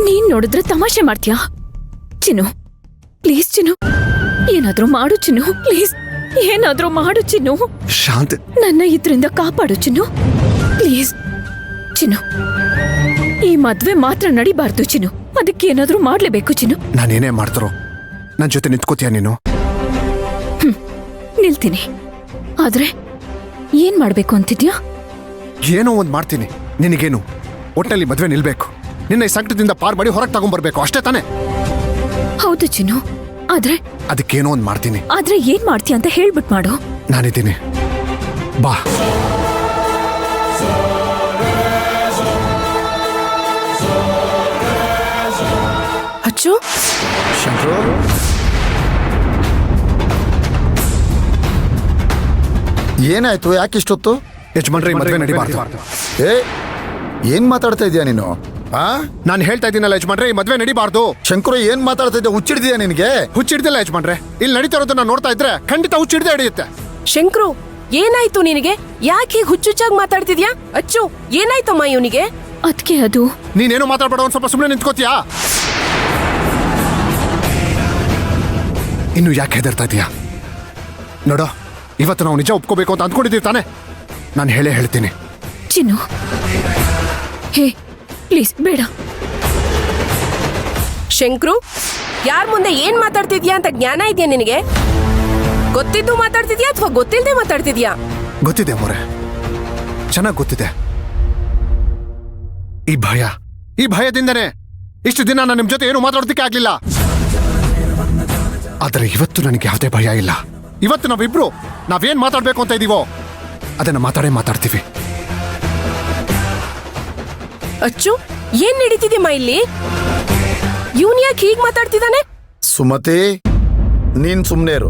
ನೀನ್ ನೋಡಿದ್ರೆ ತಮಾಷೆ ಮಾಡ್ತೀಯಾ? ಚಿನ್ನು, ಪ್ಲೀಸ್ ಚಿನ್ನು, ಏನಾದ್ರೂ ಮಾಡು ಚಿನ್ನು, ಪ್ಲೀಸ್ ಏನಾದ್ರೂ ಮಾಡು ಚಿನ್ನು. ಶಾಂತ್, ನನ್ನ ಇದ್ರಿಂದ ಕಾಪಾಡು ಚಿನ್ನು, ಪ್ಲೀಸ್. ಚಿನ್ನು, ಈ ಮದ್ವೆ ಮಾತ್ರ ನಡಿಬಾರ್ದು ಚಿನ್ನು, ಅದಕ್ಕೆ ಏನಾದ್ರೂ ಮಾಡ್ಲೇಬೇಕು ಚಿನ್ನು. ನಾನೇನೇ ಮಾಡ್ತಾರೋ ನನ್ ಜೊತೆ ನಿಂತ್ಕೋತೀಯ ನೀನು? ನಿಲ್ತೀನಿ, ಆದ್ರೆ ಏನ್ ಮಾಡ್ಬೇಕು ಅಂತಿದ್ಯಾ? ಏನೋ ಒಂದ್ ಮಾಡ್ತೀನಿ. ನಿನಗೇನು, ಒಟ್ಟಲ್ಲಿ ಮದ್ವೆ ನಿಲ್ಬೇಕು. ನಿನ್ನ ಈ ಸಂಕಟದಿಂದ ಪಾರ್ ಮಾಡಿ ಹೊರಗೆ ತಗೊಂಡ್ಬರ್ಬೇಕು, ಅಷ್ಟೇ ತಾನೆ? ಹೌದು ಚಿನ್ನು, ಆದ್ರೆ ಅದಕ್ಕೇನೋ ಒಂದ್ ಮಾಡ್ತೀನಿ. ಆದ್ರೆ ಏನ್ ಮಾಡ್ತೀಯ ಅಂತ ಹೇಳ್ಬಿಟ್ ಮಾಡು. ನಾನಿದ್ದೀನಿ, ಬಾ. ಅಚ್ಚು, ಶಂಕ್ರು, ಏನಾಯ್ತು? ಯಾಕಿಷ್ಟೊತ್ತು? ಯಜಮಾನ್ರೆ, ಈ ಮದ್ವೆ ನಡಿಬಾರ್ದು. ಏ, ಏನ್ ಮಾತಾಡ್ತಾ ಇದೀಯ ನೀನು? ಆ ನಾನು ಹೇಳ್ತಾ ಇದ್ದೀನಲ್ಲ ಯಜಮಾನ್ರೆ, ಈ ಮದ್ವೆ ನಡಿಬಾರ್ದು. ಶಂಕರು, ಏನ್ ಮಾತಾಡ್ತಾ ಇದ್ದೆ? ಹುಚ್ಚಿಡ್ದೀಯ ನಿನಗೆ? ಹುಚ್ಚಿಡ್ದಿಲ್ಲ ಯಜಮಾನ್ರೆ, ಇಲ್ಲಿ ನಡೀತಾ ಇರೋದನ್ನ ನೋಡ್ತಾ ಇದ್ರೆ ಖಂಡಿತ ಹುಚ್ಚಿಡ್ದೆ ಹಿಡಿಯುತ್ತೆ. ಶಂಕ್ರು, ಏನಾಯ್ತು ನಿನಗೆ? ಯಾಕೆ ಹುಚ್ಚುಚ್ಚಾಗಿ ಮಾತಾಡ್ತಿದ್ಯಾ? ಅಚ್ಚು, ಏನಾಯ್ತಮ್ಮ ಇವನಿಗೆ? ಅದ್ಕೆ ಅದು ನೀನೇನು ಮಾತಾಡ್ಬೇಡ, ಒಂದ್ ಸ್ವಲ್ಪ ಸುಮ್ಮನೆ ನಿಂತ್ಕೋತೀಯಾ? ಇನ್ನು ಯಾಕೆ ಹೆದರ್ತಾ ಇದೀಯಾ? ನೋಡೋ, ಇವತ್ತು ನಾವು ನಿಜ ಒಪ್ಕೋಬೇಕು ಅಂತ ಅಂದ್ಕೊಂಡಿದ್ದೀವಿ ತಾನೆ? ನಾನು ಹೇಳ್ತೀನಿ. ಚಿನ್ನು, ಹೇ ಪ್ಲೀಸ್ ಬೇಡ. ಶಂಕ್ರು, ಯಾರ ಮುಂದೆ ಏನ್ ಮಾತಾಡ್ತಿದ್ಯಾ ಅಂತ ಜ್ಞಾನ ಇದೆಯಾ ನಿನಗೆ? ಗೊತ್ತಿದ್ದು ಮಾತಾಡ್ತಿದ್ಯಾ ಅಥವಾ ಗೊತ್ತಿಲ್ಲದೆ ಮಾತಾಡ್ತಿದ್ಯಾ? ಗೊತ್ತಿದೆ ಅಮ್ಮೋರೆ, ಚೆನ್ನಾಗಿ ಗೊತ್ತಿದೆ. ಈ ಭಯದಿಂದನೇ ಇಷ್ಟು ದಿನ ನಾನು ನಿಮ್ ಜೊತೆ ಏನು ಮಾತಾಡೋದಕ್ಕೆ ಆಗ್ಲಿಲ್ಲ. ಆದರೆ ಇವತ್ತು ನನಗೆ ಯಾವುದೇ ಭಯ ಇಲ್ಲ. ಇವತ್ತು ನಾವೇನ್ ಮಾತಾಡ್ಬೇಕು ಅಂತ ಇದೀವೋ ಅದನ್ನ ಮಾತಾಡ್ತೀವಿ. ಅಚ್ಚು, ಏನ್ ನಡೀತಿದ್ಯಮ್ಮ ಇಲ್ಲಿ? ಇವನ್ ಯಾಕೆ ಹೀಗ್ ಮಾತಾಡ್ತಿದ್ದಾನೆ? ಸುಮತಿ, ನೀನ್ ಸುಮ್ನೆ ಇರು.